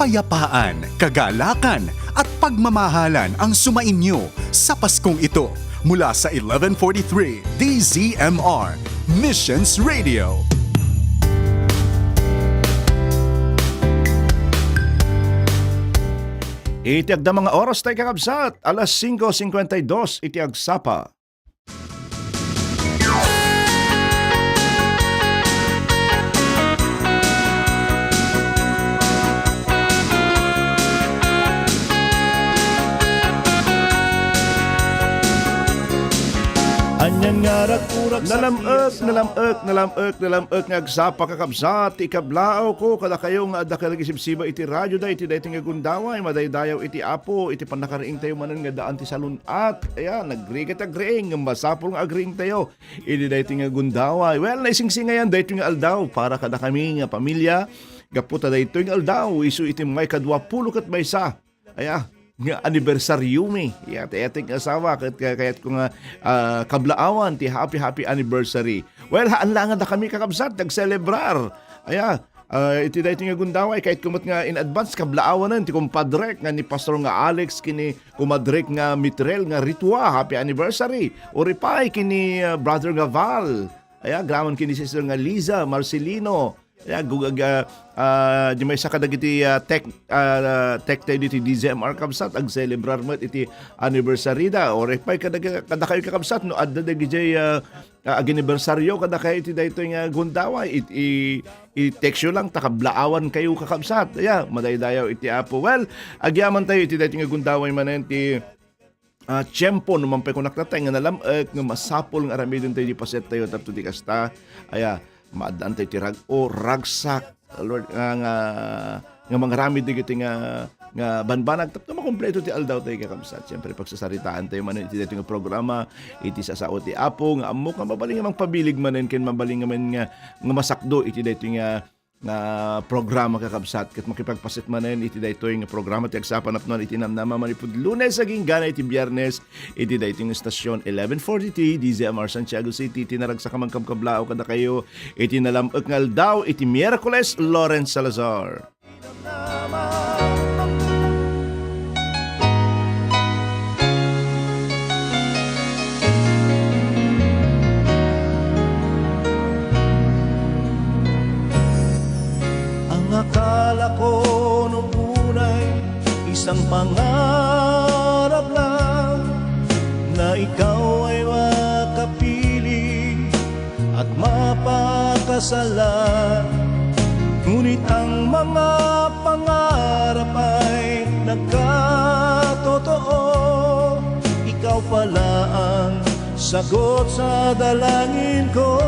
kapayapaan, kagalakan at pagmamahalan ang sumainyo sa Paskong ito mula sa 1143 DZMR Missions Radio. Itiag na mga oras tayo kakabsat, alas 5:52 itiag sapa. Anyan nga ragkurak sa Nalamek ngagsapa kakabsat, ikablao ko kada kayong dakalag-isip-siba iti radyo da iti dating nga gundaway, madaydayaw iti apo, iti panakariing tayo manan nga daan ti salunat. Ayan, nagrigat agriing, masapol nga agriing tayo, iti dating nga gundaway. Well, naising-sing ngayon, dating nga aldaw, para kada kami nga pamilya, gaputa dating nga aldaw, isu iti may kadwapulo kat may sa. Ayan, nga anibersaryo mi. Ating asawa kaya't ko nga kablaawan ti happy anniversary. Well, haan lang na kami kakabsat nagselebrar. Iti dahi nga gundaway kahit kumot nga in advance kablaawanan ti kumpadrek nga ni Pastor nga Alex kini kumadrek nga Mitrel nga Ritua happy anniversary. O ripay kini brother nga Val. Graman kini sister nga Liza Marcelino. Di may sa kadagiti tech tayo dito DZMR kabsat ag celebrar mo iti anniversary da or pay kada kayo kakabsat no adda dagiti anniversaryo kada kayo iti dayto nga gundaway i-text yo lang takablaawan kayo kakabsat madaydayaw iti apo. Well, agyaman tayo iti dayto nga gundaway manen ti tiyempo naman pa kung naktatay nga nalam nga masapol nga aramidon tayo di paset tayo tapos di kasta maadaan tayo ti ragsak Lord nga mga ramid digiti nga banbanag tapos makompleto ti aldaw tayo kakamsat. Siyempre pagsasaritaan tayo manen iti dito nga programa iti sasao ti apo nga amok nga mabaling nga pabilig manen ken mabaling nga masakdo iti dito nga programa kakabsat ket makipagpasit manen iti daytoy nga programa ti agsapan apnon iti namnama manipud Lunes aging gana iti Biyernes iti daytoy nga stasyon 1143 DZMR Santiago City tinarag sa kamangkabkablao kada kayo iti nalamok nga aldaw iti Miyerkules Lawrence Salazar. Akala ko nung unay isang pangarap lang na ikaw ay makapili at mapakasalan. Ngunit ang mga pangarap ay nagkatotoo. Ikaw pala ang sagot sa dalangin ko.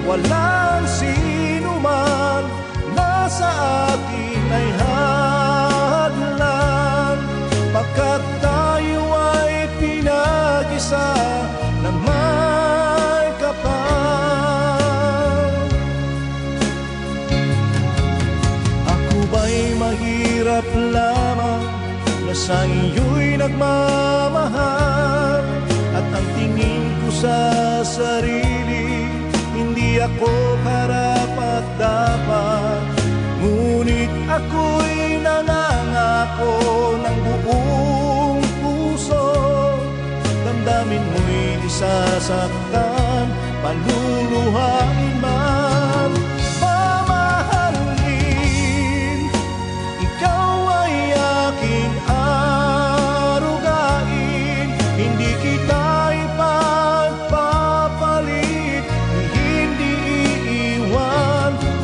Walang sino man na sa akin ay hadlang, pagkat tayo ay pinag-isa ng may kapal. Ako ba'y mahirap lamang na sa iyo'y nagmamahal, at ang tingin ko sa sarili hindi ako karapat-dapat, ngunit ako'y nangangako ng buong puso. Damdamin mo'y di sasaktan, paluluhain man, mamahalin. Ikaw ay aking arugain, hindi kita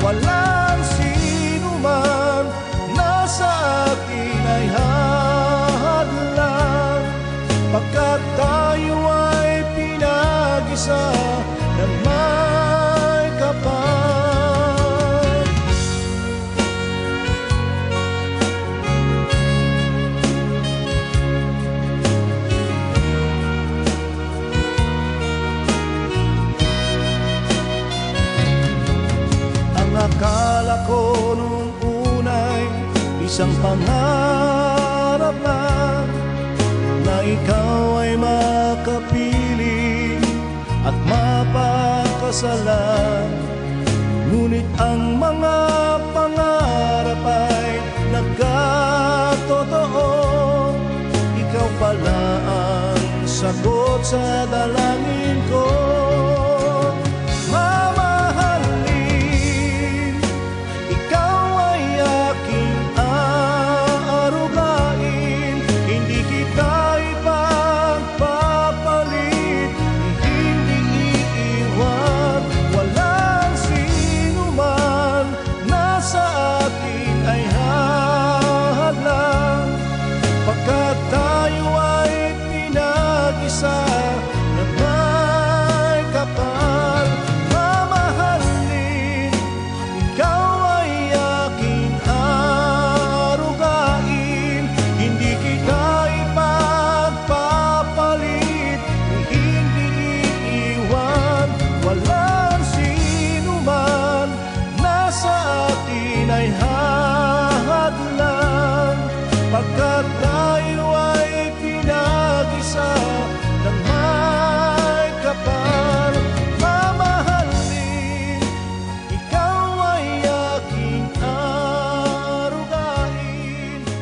walang sino man na sa akin ay hadlang, pagkat tayo ay pinag-isa ng may kapal. isang pangarap lang na ikaw ay makapiling at mapakasalan. Ngunit ang mga pangarap ay nagkatotoo. Ikaw pala ang sagot sa dalangin ko. Mamahalin, ikaw ay aking aarugain. Hindi kita ipagpapalit, hindi iiwan. Walang sino man na sa atin ay hadlang, pagkat tayo ay pinag-isa na may kapal. Mamahalin, ikaw ay aking aarugain. Hindi kita ipagpapalit, hindi iiwan. Walang sino man na sa atin ay hadlang, pagkat tayo ay pinag-isa ng may kapal. Mamahalin, ikaw ay aking aarugain.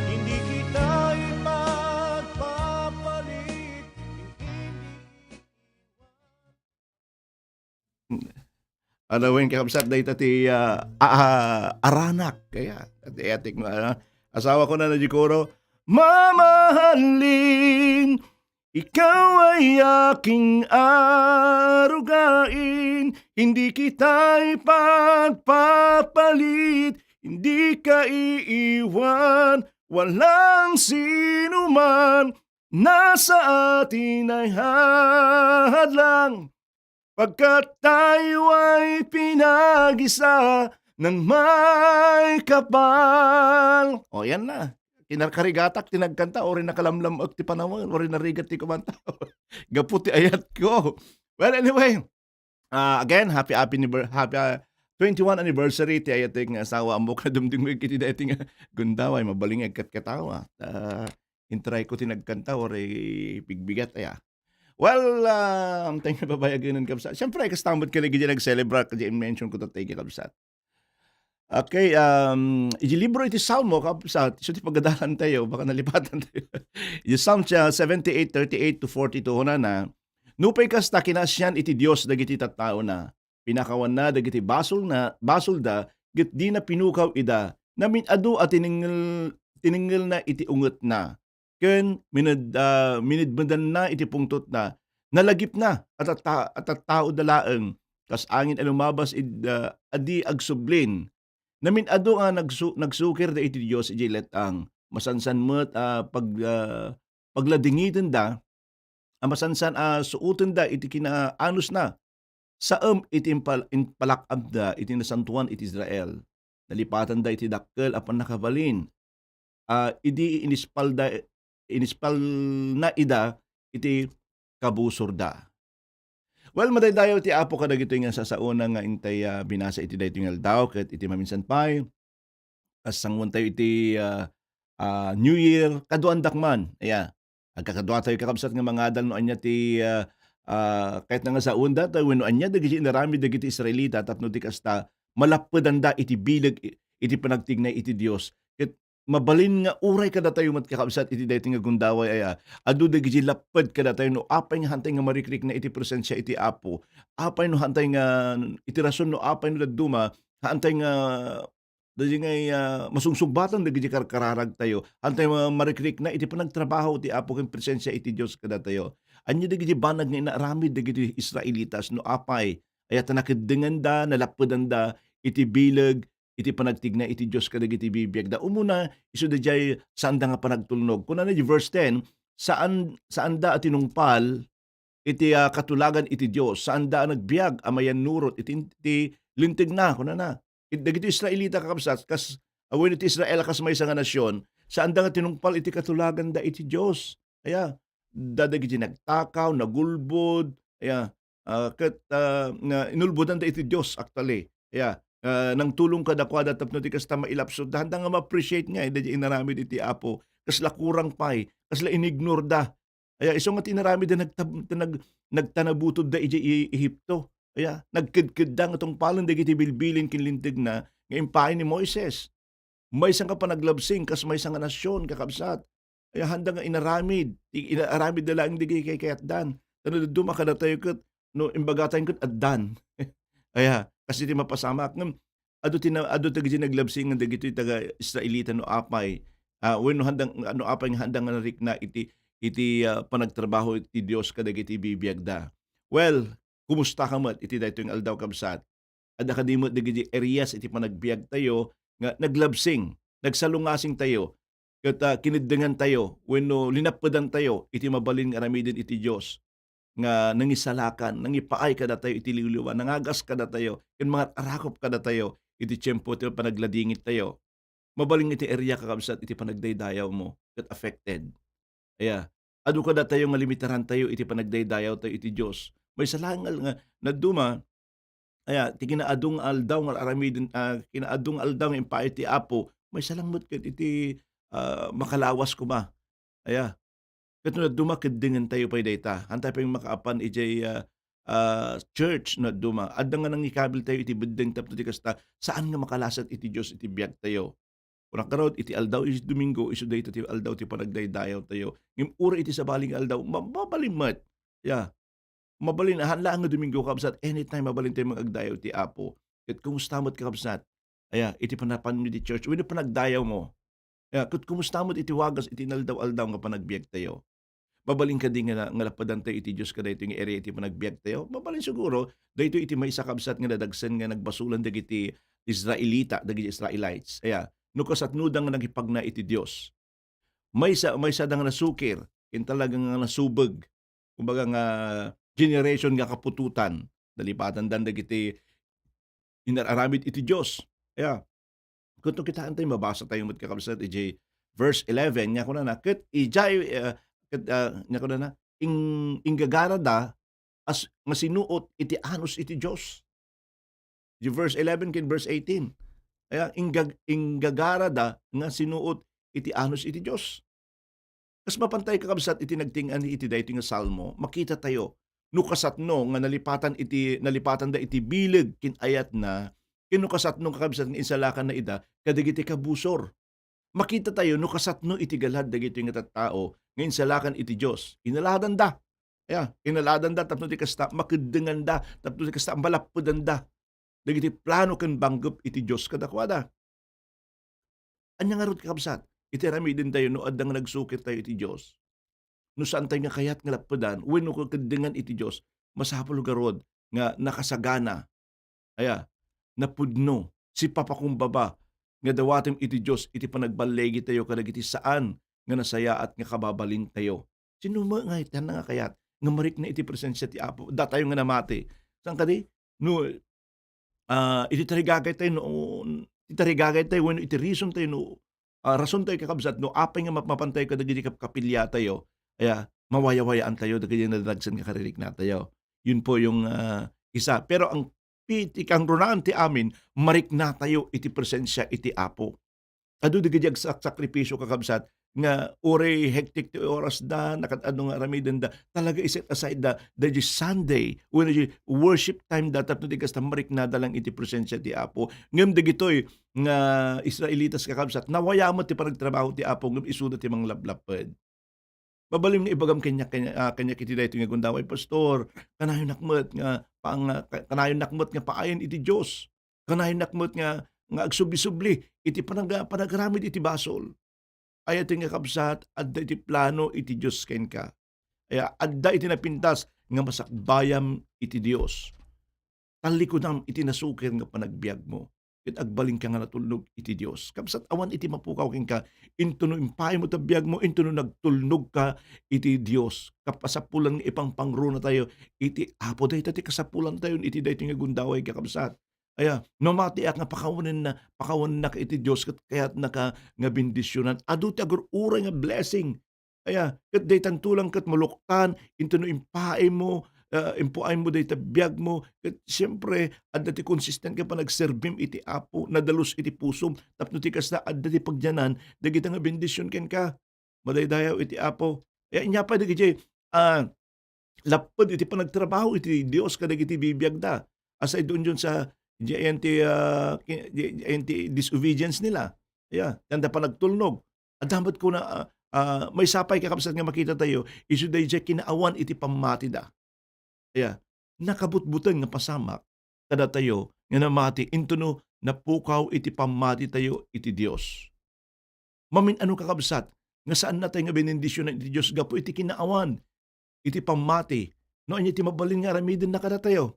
Hindi kita ipagpapalit, Anawin kakabsat dahil ti aranak. Kaya, atik mo, asawa ko na Jikoro, mamahalin, ikaw ay aking arugain. Hindi kita ipagpapalit, hindi ka iiwan. Walang sino man na sa atin ay hadlang, pagkat tayo ay pinag-isa ng may kapal. O yan na. Kinarkarigatak, tinagkanta, o rin nakalamlam ti panawan, o rin narigat ti kumanta. Gaputi ayat ko. Well, anyway, again, happy 21 anniversary ti ayat nga asawa ang buka dumding kiti dating gundaway, mabaling agkat-katawa. Intry ko tinagkanta, o rin pigbigat, aya. Well, tayo na babayagin ng kabsat. Siyempre, kastamot ka na gini nag-celebrate, kasi mention ko ito tayo kabsat. Okay, libro iti Salmo, kabsat. So, iti pagadalan tayo, baka nalipatan tayo. Yung Psalm 78:38 to 42 na, nupay kasta kinasyan iti Diyos dagiti tattao na, pinakawan na dagiti basol da, git di na pinukaw ida, namin adu at tiningil na iti unget na. Ken minidmadan na iti pungtot na, nalagip na at tao dalaeng, kas angin alumabas adi agsublin. Namin ado nga nagsukir da iti Diyos iti letang, masansan mo't pagladingitan da, masansan suutan da iti kinaanos na, saam iti impalakab da iti nasantuan iti Israel. Nalipatan da iti dakkel apan nakabalin, idi inispal na ida iti kabusor da. Well, madaydayo ti apo ka dagito nga sa una nga intay binasa iti dayto nga aldaw ket iti maminsan pay asangwan tayo iti New Year kaduandak man. Aya, agkakadwa tayo kakabsat nga mga adal no anya ti kahit na nga sa unda tayo no anya dagiti inarami dagiti Israelita tapno ti kasta malapedanda iti bilag iti panagtignay iti Dios. Ket mabalin nga uray kada tayo mat kakabsat iti dayto nga gundaway aya. Adu dagiti laped kada tayo no apay nga hantay nga marikrik na iti presensya iti apo. Apay no hantay nga iti rason no apay no daduma hantay nga dadi nga masungsugbatan dagiti karkararag tayo. Hantay nga marikrik na iti panagtrabaho iti apo ken presensya iti Dios kada tayo. Anya dagiti banag nga inaaramid dagiti Israelitas no apay aya tanakiddengan da nalappedan da iti bilag iti panagtigna iti Dios kadagiti bibiyag da umuna isu dayjay saan da nga panagtulnog kuna na di verse 10 saan da tinungpal iti katulagan iti Dios saan da nagbiag amayan nurot iti lintig na kuna na dagiti Israelita kakabsat kas awen iti Israel kas may nga nasyon saan da nga tinungpal iti katulagan da iti Dios aya dadagiti nagtakaw nagulbod aya ket inulbodan da iti Dios actually aya nang tulong kadakwada tapno ti kasta mailapsod da handa nga ma-appreciate nga iti inaramid iti Apo kasla kurang pay kasla inignore da. Aya iso nga tinaramid da nagtanabutod da iti Ehipto. Aya nagkedked da nga tong palong dagiti bilbilin kinlintig na nga impaay ni Moises. Maysa nga panaglabsing kas maysa nga nasyon kakabsat. Aya handa nga inaramid, inaaramid da laeng digay kay kayatdan. Tano duma kada tayo ket no imbagatan ket addan. Aya kasi ti mapasamak ngem adu dagiti naglabsing nga dagiti taga Israelita no apay. Wenno handang ano apay nga handang nga narikna panagtrabaho iti Dios kadagiti bibiyag da. Well, kumusta ka met iti daytoy nga aldaw kabsat? Adda kadimot dagiti areas iti panagbiag tayo nga naglabsing, nagsalungasing tayo, ket kiniddengan tayo wenno linappedan tayo iti mabalin nga aramiden iti Dios nga nangisalakan, nangipaay kada tayo iti liwliwan, nangagas kada tayo, ken mga arakop kada tayo iti tiempo ti panagladingit tayo. Mabalin iti area kakabsat iti panagdaydayaw mo ket affected. Aya, adu kada tayo nga limitaran tayo iti panagdaydayaw tayo iti Dios. May salangal nga naduma. Aya ti kinaadung aldaw nga aramiden kinaadung aldaw nga impaay ti Apo, may salangmot ket iti makalawas kuma. Aya, ket no duma keddengen tayo pay dayta. Hantay pay makaapan ijay church na duma. Adda nga nangikabil tayo iti beddeng tapno ti kasta saan nga makalasat iti Dios iti biag tayo. Kuna karod iti aldaw is Domingo isu dayta ti aldaw ti panagdaydayaw tayo. Ngem ura iti sabaling aldaw mabalin met. Ya, mabalin hanla nga Domingo kabsat anytime mabalin tayo magagdayaw ti Apo. Ket kumusta met kabsat? Aya iti panapan ti church wenno panagdayaw mo. Ya, ket kumusta met iti wagas iti naldaw-aldaw nga panagbiag tayo. Mabalin ka di nga lapadan tayo iti Diyos ka dayto nga area iti panagbiag tayo. Mabalin siguro dayto iti maysa kabsat nga nadagsen nga nagbasulan dagiti Israelita, dagiti Israelites. Aya, no kasatnudang nga nagipagna iti Dios. Maysa da nga nasukir, ken talagang nga nasubeg. Kumbaga nga generation nga kapututan. Dalipatan dan dagiti inararamid iti Dios. Aya, kung kitaan tayo mabasa tayo met kakabsat iti verse 11 nya kuna na ket ijay nya kuna na inggagara da as nga sinuot iti anus iti Dios. Di verse 11 ken verse 18. Kaya inggagara da nga sinuot iti anus iti Dios. Kas mapantay kakabsat iti nagting-an iti daytoy nga salmo, makita tayo no kasatno nga nalipatan da iti bileg kin ayat na ken no kasatno kakabsat nga insalakan na ida kadagiti kabusor. Makita tayo no kasatno iti galad dagiti nga tattao nga insalakan iti Dios. Inaladan da. Inaladan da tapno ti kasta makeddengan da tapno ti kasta malappudan da. Dagiti plano ken banggep iti Dios kadakwada. Anya nga rod kakabsat, iti aramiden tayo no adda nga nagsukir tayo iti Dios. No saan tayo nga kayat nga lappudan, wenno keddengan iti Dios, masapul garod nga nakasagana. Aya, napudno si papakumbaba nga dawatem iti Dios iti panagbalegi tayo kadagiti saan nga nasaya at nga kababalin tayo. Sino mo nga iti nga kayat nga marik na iti presensya ti Apo. Da tayo nga namati. Saan kadi? No iti tarigagay tayo wenno iti reason tayo no rason tayo kakabsat no apay nga mapantay kadagiti kapilya tayo. Aya mawayawayaan tayo dagiti nadagsen nga karirik na tayo. Yun po yung isa. Pero ang kang runaan ti amin, marik na tayo iti presensya iti Apo. Adu digiti sakripisyo kakabsat nga oray hectic ti oras da nakadano nga aramiden da talaga iset aside da the Sunday when the worship time da tapno ti kasta marik na lang iti presensya ti Apo. Ngem dagitoy nga Israelitas kakabsat nawayamot ti panagtrabaho ti Apo ngem isuda ti manglablaped. Mabalin nga ibagam kanya kiti daytoy nga gundaway pastor, kanayon nakmet nga kanayon nakmet nga paayan iti Dios. Kanayon nakmet nga agsubli-subli iti panagaramid iti basol. Ay iti nga kabsat adda iti plano iti Dios ken ka. Aya adda iti napintas nga masakbayam iti Dios. Talikudam iti nasukir nga panagbiag mo. Ket agbalin ka nga natulnog iti Dios. Kabsat awan iti mapukaw ken ka into no impay mo tabiyag mo into no nagtulnog ka iti Dios. Kapasapulan nga ipangpangro na tayo iti Apo dayta ti kasapulan tayo iti daytoy nga gundaway kakabsat. Aya nomati ak nga pakawanen na ka iti Dios ket kayat naka nga bendisyonan adu ti agur-uray nga blessing. Aya ket daytan tulang ket maluktan into no impay mo impuay mo dayta biyag mo ket siyempre adda ti consistent ka pa nagserbim iti Apo nadalus iti pusom tapno ti kasta adda ti pagyanan dagiti nga bendisyon ken ka madaydayaw iti Apo. Inya pa dagiti lapud iti panagtrabaho iti Dios kadagiti bibiyag da. Aside doon sa anti disobedience nila. Kanda pa nagtulnog. Adamot ko na may sapay kakabsat nga makita tayo isu dayjay kinaawan iti pamati da. Nakabutbutan nga pasamak kada tayo nga namati intuno napukaw iti pamati tayo iti Dios. Mamin ano kakabsat nga saan na tayo nga benendisyon iti Dios gapo iti kinaawan iti pamati no anya iti mabalin nga aramiden na kada tayo.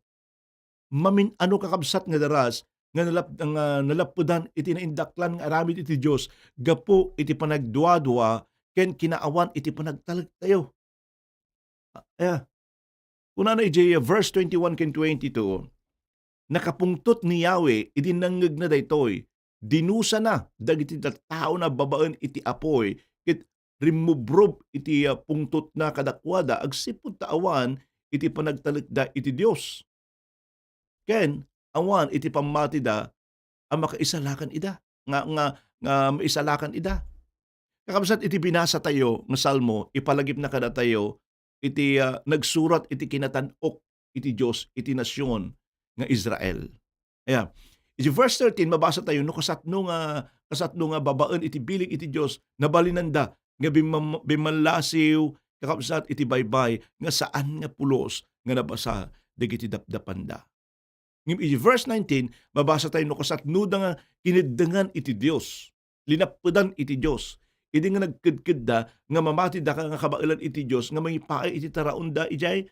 Mamin ano kakabsat nga daras nga nalapudan iti naindaklan nga aramid iti Dios gapo iti panagduadua ken kinaawan iti panagtalag tayo. Kuna na iti verse 21 ken 22, nakapungtot ni Yahweh iti nangngeg na daytoy, dinusa na dagiti tao na babaen iti apoy, ket rimubrob iti pungtot na kadakwada agsipud taawan iti panagtalekda iti Dios. Ken awan iti pamati da ang makaisalakan ida nga maisalakan ida. Kakabsat iti binasa tayo nga salmo ipalagip na kada tayo iti nagsurat iti kinatan-ok iti Dios iti nasyon nga Israel. Iti verse 13 mabasa tayo no kasatno nga babaen iti bilik iti Dios nabalinanda nga bimanlasiw kakabsat iti baybay nga saan nga pulos nga nabasa dagiti dapdapanda. Ngem iti verse 19 mabasa tayo no kasatno da nga kiniddangan iti Dios linapudan iti Dios idi nga nagkedked da nga mamati da ka nga kabailan iti Dios nga mangipaay iti taraon da ijay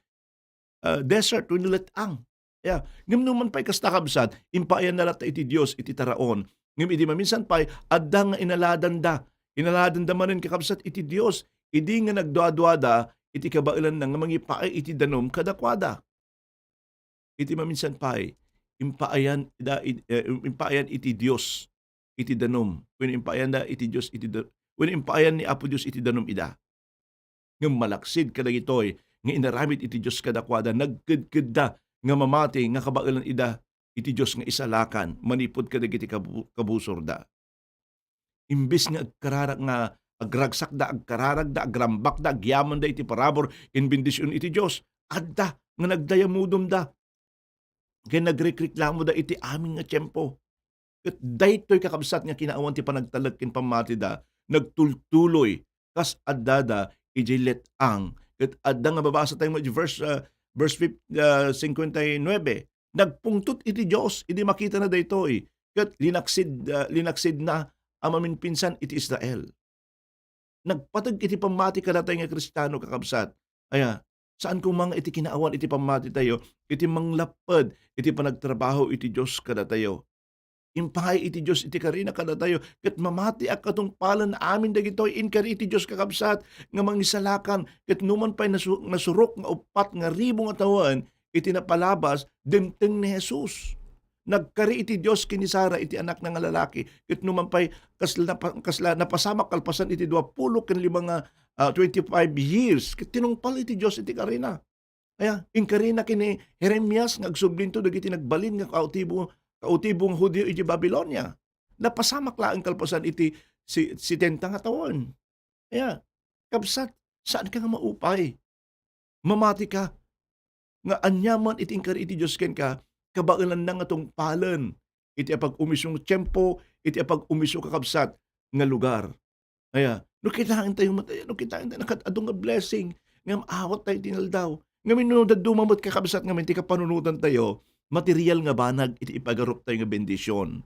desert wenno let-ang. Ngem numan pay kasta kabsat impaayan na lata iti Dios iti taraon. Ngem idi maminsan pay adda nga inaladan da manen kakabsat iti Dios idi nga nagduadua iti kabailan na nga mangipaay iti danom kadakwada. Iti maminsan pay impaayan iti Dios iti danom when impaayan da iti Dios iti when impaayan ni Apo Dios iti danom ida. Ngem malaksid kadagitoy nga inaramid iti Dios kadakwada nagkedked da nga mamati nga kabailan ida iti Dios nga isalakan manipod kadagiti kabusor da. Imbes nga agkararag nga agragsak da agkararag da agrambak da agyaman da iti parabor in bendisyon iti Dios adda nga nagdayamudom da. Kaya nagreklamo da iti aming nga tiyempo. Ket daytoy kakabsat nga kinaawan ti panagtalag ken pamati da nagtultuloy kas adda da iti let-ang. Ket adda nga babasa tayo verse 59 nagpungtot iti Dios idi makita na daytoy ket linaksid na amamin pinsan iti Israel. Nagpatag iti pamati kada tayo nga Kristiyano kakabsat. Saan kung mga iti kinaawan iti pamati tayo, iti manglapad, iti panagtrabaho iti Dios kada tayo. Impay iti Dios iti karina kada tayo, ket mamati ak katong palan amin dagitoy inkari iti Dios kakabsat nga mangisalakan, ket numan pay nasurok nga upat nga ribo nga tawen iti napalabas demteng ni Jesus. Nagkari iti Dios kini Sara iti anak na nga lalaki, ket numan pay kasla napasamak kalpasan iti 20 ken 25 years ket tinungpal iti Dios iti karina. Inkarina kini Jeremias nga agsublin to dagiti nagbalin nga kautibong Hudio iti Babylonia. Napasamak laeng kalpasan iti 70 nga taon. Kabsat saan ka nga maupay? Mamati ka nga anyaman iti inkari iti Dios ken ka kabailan na nga tong palan iti apag umisong tiyempo iti apag umiso kakabsat nga lugar. No kitaan tayo nakatadong nga blessing nga maawat tayo tinaldaw. Ngamin no dadumamot kakabsat ngamin ti kapanunutan tayo material nga banag iti ipagarup tayo nga bendisyon.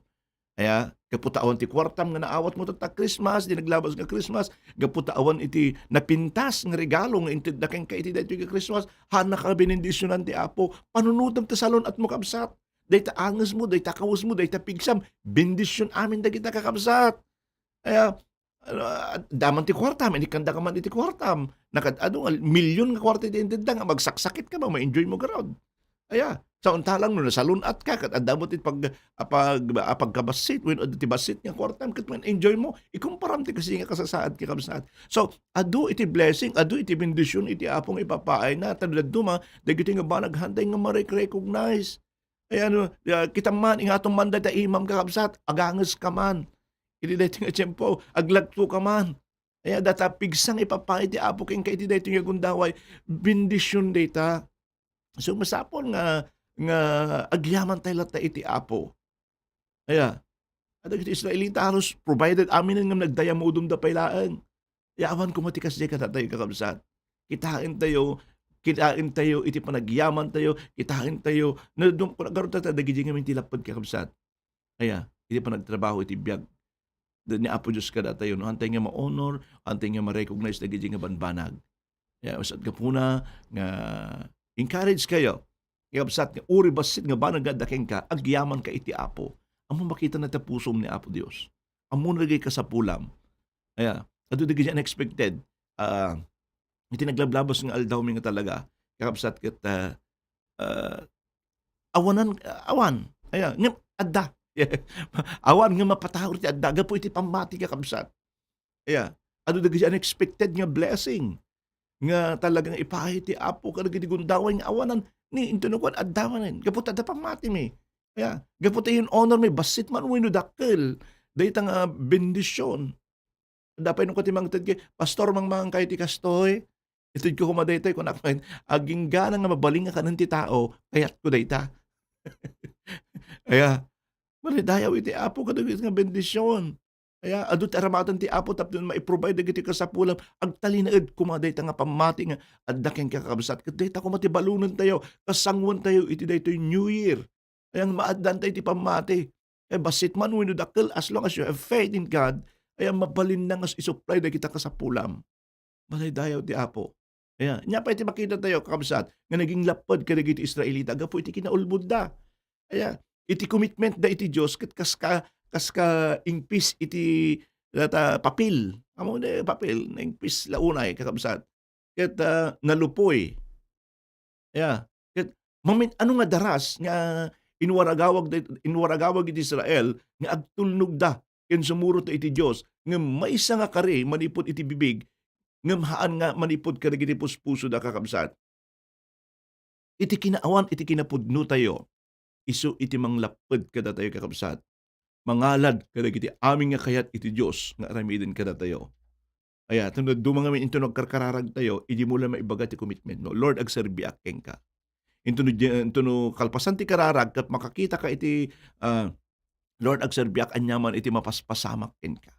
Kaputaawan ti kwartam nga naawat mo ta Christmas, di naglabas nga Christmas, kaputaawan iti napintas nga regalo nga intid na keng iti daytoy nga Christmas, hana ka benendisyonan ti Apo, panunutan ta salon at mo kabsat. Dayta anges mo, dayta kawus mo, dayta pigsam, bendisyon amin dagita kakabsat. Daman ti kwartam, hindi kanda ka man iti kwartam. Milyon nga kwarta iti intid nga, magsaksakit ka ba, ma-enjoy mo garod. Sa untalang no nasalunat ka kat adamot it pagkabasit when ti basit nga kwartam ket when enjoy mo ikumparam ti kasi nga kasasaad ki kabsat. So adu iti blessing, adu iti bendisyon iti apong ipapaay na taduma dagiti nga ba naghanday nga ma-recognize. Ay ano, kita man ing atong manday ta imam ka kabsat, aganges ka man. Iti daytoy nga tiyempo, aglagto ka man. Aya data pigsang ipapaay ti apo ken kay iti daytoy nga gundaway bendisyon data. So masapol nga agyaman tayo lahat iti apo. Aya, at iti Israelita halos provided amin nga nagdaya mo da pailaan. Yawan kumatikas di ka tayo kakabsat. Kitain tayo, iti panagyaman tayo, kitain tayo, na doon ko nagaroon tayo, dagiti nga mintilapad kakabsat. Aya, iti panagtrabaho, iti biyag. Ni Apo Diyos ka tayo, no? Antay nga ma-honor, antay nga ma-recognize dagiti nga banbanag. Aya, usad ka puna, nga encourage kayo, kakabsat nga uri basit nga ba nagadaking ka, agyaman ka iti Apo. Amo makita na tapusom ni Apo Dios. Amo nagay ka sa pulam. Aya, adu dagiti unexpected. Iti naglablabas nga aldaw mi nga talaga. Kakabsat ket awan. Aya, nga adda. Awan nga mapatawar ti adda gapo iti pamati kakabsat. Aya, adu dagiti unexpected nga blessing. Nga talagang ipahay ti Apo kadagiti gundaway nga awanan ni intunukan addawanen. Gapo ta pamati mi. Aya, gapo ta yung honor mi basit man wenno dakkel. Dayta nga bendisyon. Dapay nung katimang kay pastor mang kay ti kastoy. Ito ko kumadaytay ko nakakain. Aging gana nga mabaling nga kanan ti tao, kayat ko dayta. Aya, malidayaw iti Apo kadagiti nga bendisyon. Aya, adut aramatan ti Apo tapno maiprovide dagiti kasapulam agtalinaed kumadayta nga pamati nga adda ken kakabsat ket dayta ko matibalunan tayo kasangwan tayo iti daytoy New Year. Ayang maaddan tayo iti pamati. Basit man wenno dakkel as long as you have faith in God, ay mabalin na nga isupply na kita kasapulam. Malidayaw ti Apo. Aya, nya pa iti makita tayo kakabsat nga naging lapad kadagiti Israelita gapo iti kinaulbod da. Aya, iti commitment da iti Dios ket kaska ingpis iti papel. Amo da papel na ingpis launay kakabsat. Ket nalupoy. Aya, ket ano nga daras nga inwaragawag iti Israel nga agtulnog da ken sumurot iti Dios nga maysa nga kari manipod iti bibig ngem haan nga manipod kadagiti puspuso da kakabsat. Iti kinaawan iti kinapudno tayo. Isu iti manglaped kada tayo kakabsat. Mangalad kadagiti aming nga kayat iti Dios nga aramiden kada tayo. Aya tunod dumangamin into nagkarkararag tayo, idi mo lang maibaga ti commitment no. Lord agserbiak ken ka. Into no kalpasan ti kararag kat makakita ka iti Lord agserbiak anyaman iti mapaspasamak ken ka.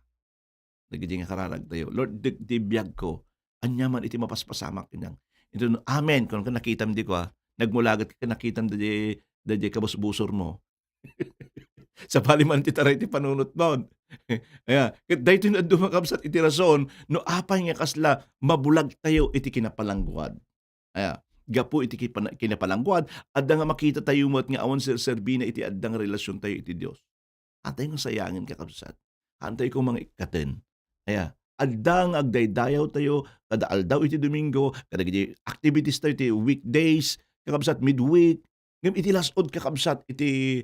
Dagiti nga kararag tayo. Lord, di biyag ko, anyaman iti mapaspasamak kinang. Ito, amen. Kung nakitam di ko nagmulagat ka nakitam di kabusbusor mo. Sa paliman ti taray ti panunot noon. Aya, ket daytoy na dumakabsat iti rason no apay nga kasla mabulag tayo iti kinapalangguad. Aya, gapo iti kinapalangguad adda nga makita tayo met nga awan serbina iti adda nga relasyon tayo iti Dios. Atay nga sayangin kakabsat. Antay ko mga ikaten. Aya, adda nga agdaydayaw tayo, kada aldaw iti Domingo, kada activities tayo iti weekdays, kakabsat midweek, ngem iti lasod kakabsat iti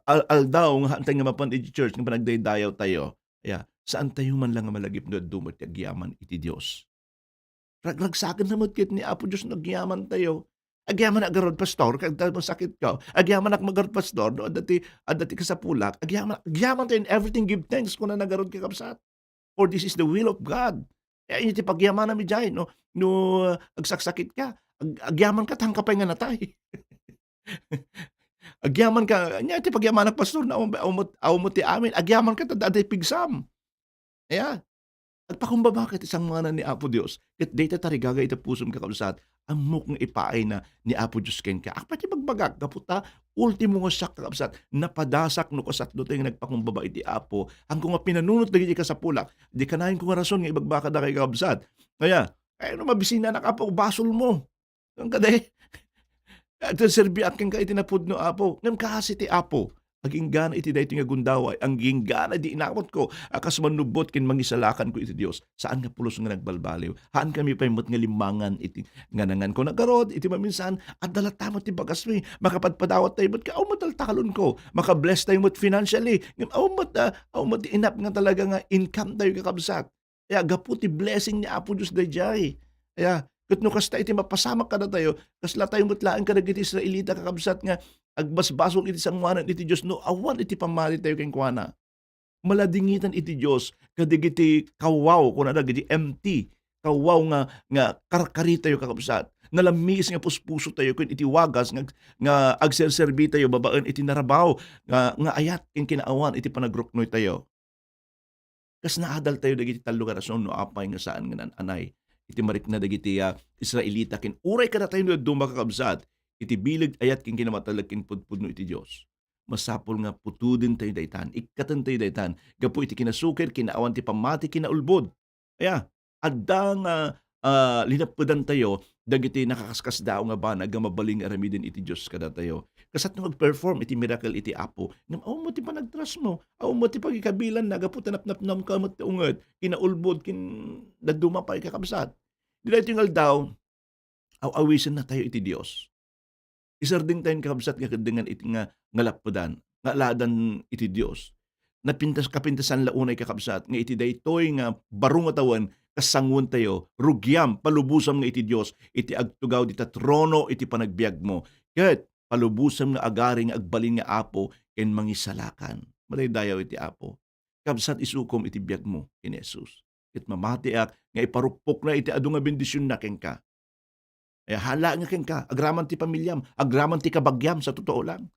aldaw nga hantay nga mapan iti church nga panagdaydayaw tayo. Aya, saan tayo man lang nga malagip no dumot agyaman iti Dios. Ragragsaken namot ket ni Apo Dios nagyaman tayo. Agyaman agarod pastor kag sakit ka. Agyaman ak magarod pastor no adati ka sa pulak. Agyaman tayo in everything give thanks kun nagarod ka kabsat. For this is the will of God. Kaya iti pagyaman mi jay no agsaksakit ka. Agyaman ka tangkapay nga natay. Agyaman ka nya iti pagyaman ak pastor na umot ti amin. Agyaman ka tadaday pigsam. Aya. Agpakumbaba ket isang nganan ni Apo Dios. Ket dayta tarigaga iti pusom kakabsat. Amok nga ipaay na ni Apo Dios ken ka. Akpati magbagak kaputa ultimo nga sak kakabsat napadasak no kasatlo tayo nga nagpakumbaba iti Apo. Hanggang nga pinanunot dagiti ka sa pulak. Di kanayon ko nga rason nga ibagbaka da kay kakabsat. Kaya no mabisina na Apo basol mo. Ang kaday. At serbi akin ka itinapod no Apo. Ngam kahasi ti Apo. Aging gana iti dayto nga gundaway, ang ginggana di inawat ko, akas manubot kin mangisalakan ko iti Dios. Saan nga pulos nga nagbalbaliw? Haan kami paimot nga limangan iti nganangan ko nagarod, iti maminsan, at dalatamot ti bagas mi, makapadpadawat tayo mo't ka, mataltakalon ko, makabless tayo mo't financially, mo't inap nga talaga nga income tayo kakabsat. Kaya gapu ti blessing ni Apo Diyos dayjay. Kaya, kat no kasta iti mapasamak ka na tayo, kasla tayo mutlaan ka na iti Israelita kakabsat nga, agbasbasok iti sangwanan iti Dios no awan iti pamali tayo ken kuana. Maladingitan iti Dios kadigiti kawaw kuna dagiti empty kawaw nga karkari tayo kakabsat. Nalamis nga puspuso tayo ken iti wagas nga agserserbi tayo babaen iti narabaw nga ayat ken kinaawan iti panagruknoy tayo. Kas naadal tayo dagiti tallo nga rason no apay nga saan nga anay. Iti marik na dagiti Israelita ken uray kada tayo no duma kakabsat. Iti bilig ayat king kinamatalag king pudpud no iti Dios. Masapol nga putudin tayo daytan, ikatan tayo daytan, gapu iti kinasukir, kinaawan ti pamati, kinaulbod. Aya, adda nga linapudan tayo, dagiti nakakaskas daw nga ba, nagamabaling aramidin iti Dios kada tayo. Kasat nga mag-perform iti miracle iti Apo, ngam aw mo ti panagtras mo, aw mo ti pagikabilan na, gapu tanap-napnam ka mo ti unget, kinaulbod, nagduma pa ikakabsat. Dila iti ngal daw, aw-awisan na tayo iti Dios. Isarding tayo kakabsat nga kadengan iti nga ngalapudan, nga ladan iti Dios. Kapintasan launay kakabsat, nga iti daytoy nga barong atawan, kasangun tayo, rugyam, palubusam nga iti Dios, iti agtugaw dita trono, iti panagbiag mo. Ket, palubusam nga agari nga agbalin nga Apo, ken mangisalakan. Madaydayaw iti Apo. Kabsat isukom iti biag mo, ken Jesus. Ket mamatiak, nga iparukpok na iti adu nga bendisyon na ken ka. Ay hala nga ken ka, agraman ti pamilyam, agraman ti kabagyam sa totoo lang.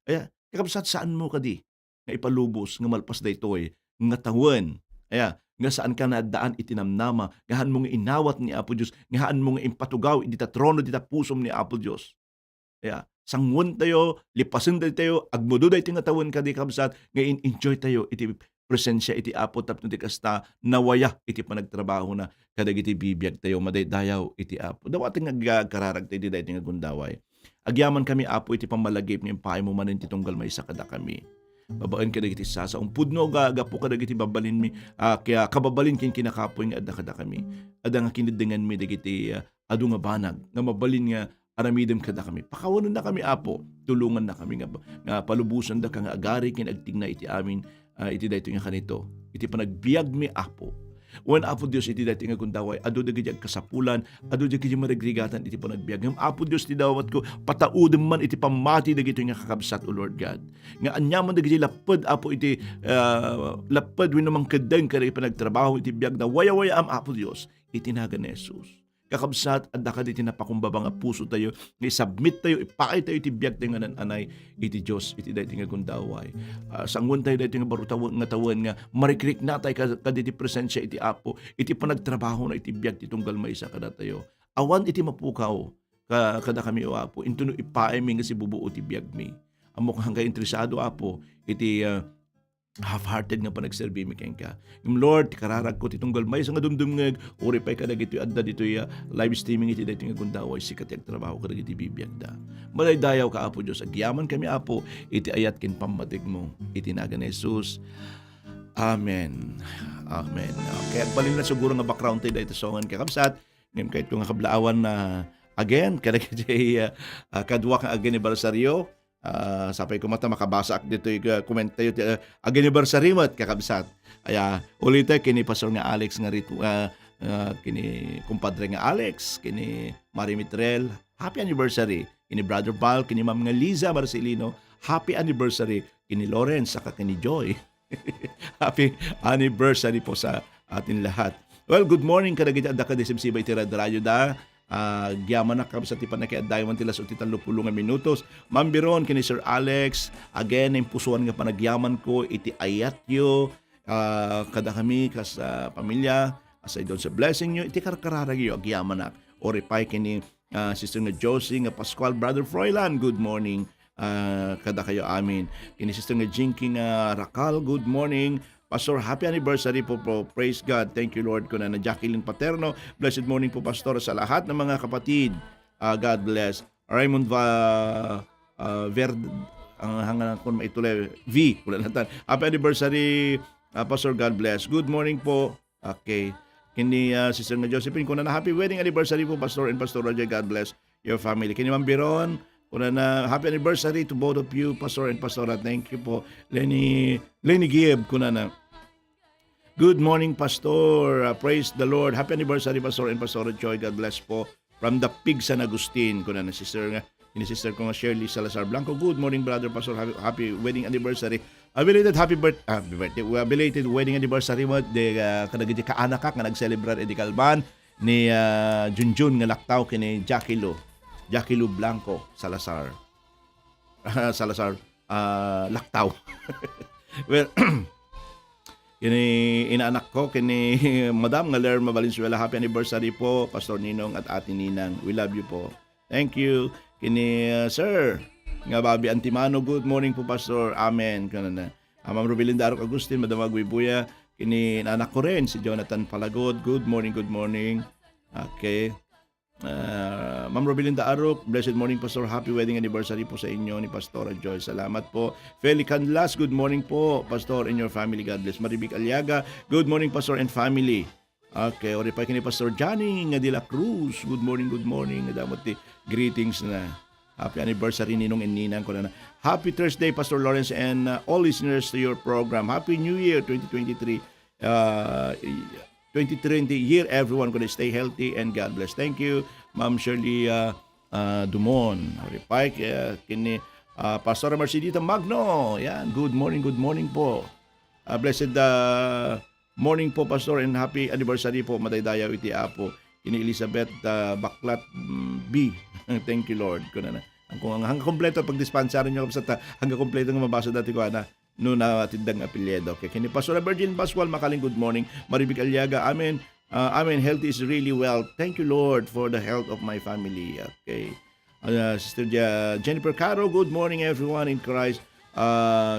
Ay kakabsat saan mo kadi nga ipalubos nga malpas daytoy nga tawen. Ay nga saan ka nadaan itinamnama, ngahan mo nga inawat ni Apo Dios, ngahan mo nga impatugaw iti trono dita pusom ni Apo Dios. Ay sangun tayo, lipasen tayo, agmudo day ti nga tawen kadi kakabsat, nga enjoy tayo iti presensya iti Apo tapno ti kasta nawaya iti panagtrabaho na kadagiti bibiyag tayo madaydayaw iti Apo. Dawating nga kararag tayo di nga gundaway. Agyaman kami Apo iti pamalagip ng paay mo manin ti tunggal maysa kada kami. Babaen kadagiti sasa pudno gapo kadagiti babalin mi kaya kababalin kin kinakapoy nga adda kada kami. Adda nga kinidengan mi dagiti adu nga banag nga mabalin nga aramidem kada kami. Pakawanon na kami Apo. Tulungan na kami nga palubusan da ka nga agari kin agtingna iti amin iti dayto nga kanito. Iti panagbiag mi Apo. Wan Apo Dios iti dayto nga gundaway, adu dagiti agkasapulan, adu dagiti maregrigatan iti panagbiag. Ngem Apo Dios ti dawat ko pataudem man iti pamati dagiti nga kakabsat o Lord God. Nga anyaman dagiti lapad Apo iti lapad wenno mang kedeng kadi panagtrabaho iti biag na waya-waya am Apo Dios iti naga ni Jesus. Kakabsat adda ka diti napakumbaba nga puso tayo, nga isubmit tayo, ipakay tayo iti biag tayo nga nananay iti Dios iti dayto nga gundaway. Sangun tayo dayto nga barutawan nga tawen nga marikrik na tayo kaditi presensya iti Apo, iti panagtrabaho na iti biag ti tunggal maysa kada tayo. Awan iti mapukaw kada kami o Apo, intuno ipaay mi nga si bubuo ti biag mi. Amo hangga interesado Apo iti half-hearted nga panagserbi mi ken ka. Yung Lord, kararag ko titunggal may nga dumdumngeg, uri pa'y kadag ito'y adda dito'y live streaming iti dito nga gundaway, sikat yung trabaho kadag iti bibiyag da. Malaydayaw ka Apo Diyos, agyaman kami Apo, iti ayat kin pamatig mo, iti naga ni Jesus. Amen. Amen. Kaya balin na siguro nga background tayo dito songan kakabsat, ngayon kahit kung kablaawan na again, kadag iti kadwa kang anibersaryo, sapay ko mata makabasa ak dito yung comment tayo anibersary mo at kakabsat. Kaya ulit kini Pastor nga Alex nga rito kini kumpadre nga Alex, kini Mari Mitrel, happy anniversary. Kini Brother Val, kini Ma'am nga Liza Marcelino, happy anniversary. Kini Lawrence, saka kini Joy. Happy anniversary po sa atin lahat. Well, good morning kadagiti adda ka desimsiba iti radyo da. Gyaman na kam sa tipan na kaya dayon tilas o titan lupulungan minutos. Mambiron kini Sir Alex, again ang pusuan nga panagyaman ko iti ayat yo kada kami kas pamilya aside doon sa blessing nyo iti karkararag yo agyaman na o repay kini Sister nga Josie nga Pascual, Brother Froilan, good morning kada kayo amin. Kini Sister nga Jinky nga Rakal, good morning. Pastor, happy anniversary po. Praise God. Thank you, Lord. Kuna na Jacqueline Paterno. Blessed morning po, Pastor, sa lahat ng mga kapatid. God bless. Raymond ang hangan kon maituloy V kuno natan. Happy anniversary Pastor, God bless. Good morning po. Okay. Kini Sister nga Josephine kuno na happy wedding anniversary po Pastor and Pastor Roger, God bless your family. Kini Ma'am Biron kuno na happy anniversary to both of you Pastor and Pastora. Thank you po. Lenny Gibb kuno na good morning, Pastor. Praise the Lord. Happy anniversary, Pastor and Pastor Joy. God bless po. From the Pig San Agustin. Kuna na sister ko nga Shirley Salazar Blanco. Good morning, brother Pastor. Happy wedding anniversary. Belated birthday. Belated wedding anniversary mo. Kanagiti kaanak ka nga nag-celebrate edi kalban ni Junjun nga laktaw kini Jackie Lu Blanco Salazar. Salazar laktaw. Well, kini inaanak ko, kini Madam nga Lerma Valenzuela, happy anniversary po, Pastor Ninong at Ate Ninang. We love you po. Thank you. Kini Sir nga Bobby Antimano, good morning po, Pastor. Amen. Kanana. Ma'am Rubelinda Arok Agustin, Madam Agwibuya, kini inaanak ko rin, si Jonathan Palagod. Good morning, good morning. Okay. Ma'am Robelinda Arok, blessed morning Pastor, happy wedding anniversary po sa inyo ni Pastora Joy. Salamat po. Feli Canlas, good morning po Pastor and your family, God bless. Maribik Aliaga, good morning Pastor and family. Okay, ori pa kini Pastor Johnny nga de la Cruz, good morning. Nadamot ti greetings na. Happy anniversary ninong and ninang ko na. Happy Thursday Pastor Lawrence and all listeners to your program. Happy New Year 2023. 2020 year, everyone gonna stay healthy and God bless. Thank you, Ma'am Shirley Dumon. Repay kini Pastor Marcidita Magno. Yan, good morning po. Blessed morning po Pastor and happy anniversary po madaydayaw iti apo kini Elizabeth Baklat B. Thank you Lord. Kuna na. Ang hanggang kompleto pag dispensarin niyo sa hanggang kompleto nga mabasa dati ko ana. No na tindang apelyido. Okay, kini Pastor Virgin Pascual Makaling, good morning. Maribik Aliaga, amen. Amen, health is really well. Thank you Lord for the health of my family. Okay. Sister Jennifer Caro, good morning everyone in Christ.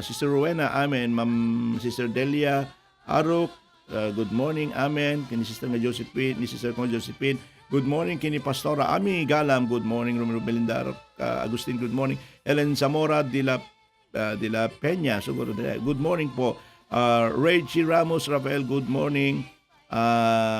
Sister Rowena, amen. Ma'am Sister Delia Arok, good morning, amen. Kini Sister nga Josephine, ni Sister nga Josephine, good morning. Kini Pastora Ami Galam, good morning. Romero Belinda Arok, Agustin, good morning. Ellen Zamora de la Peña, siguro good morning po. Reggie Ramos Rafael, good morning.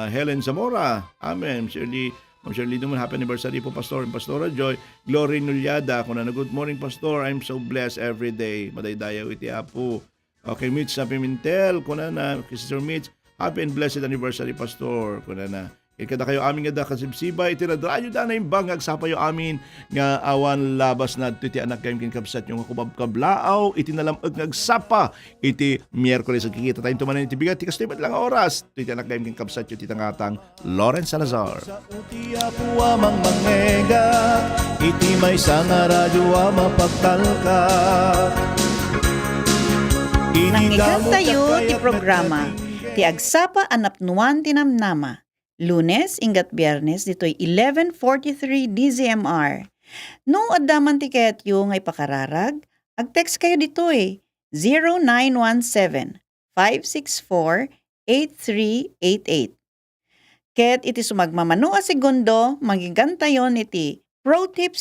Helen Zamora, amen. Ma'am Shirley Duman, happy anniversary po Pastor and Pastora Joy. Glory Nulyada, kuna na good morning Pastor, I'm so blessed every day. Madaydayaw iti apo. Okay, Mitch sa Pimentel, kuna na Sister Mitch, happy and blessed anniversary Pastor, kuna na. Kada kayo amin nga da kasibsibay, itiradrayo da na yung bangag sapayo amin nga awan labas na iti anak kayong kinkabsat yung kablaaw, iti nalamag ngagsapa, iti Miyerkules ang kikita tayong tumanan iti bigat, tikas tibat lang oras, iti anak kayong kinkabsat yung titangatang Lawrence Salazar. Sa uti apo amang mangega, iti may sanga radyo mapagtalka. Nangyigan tayo ti programa, ti agsapa anapnuan tinamnama. Lunes, ingat Biyernes, dito'y 11:43 DZMR. No addaman ti kayat yung ay pakararag, ag-text kayo dito'y 0917-564-8388. Ket iti sumagmamano a segundo, magigantayon iti Pro Tips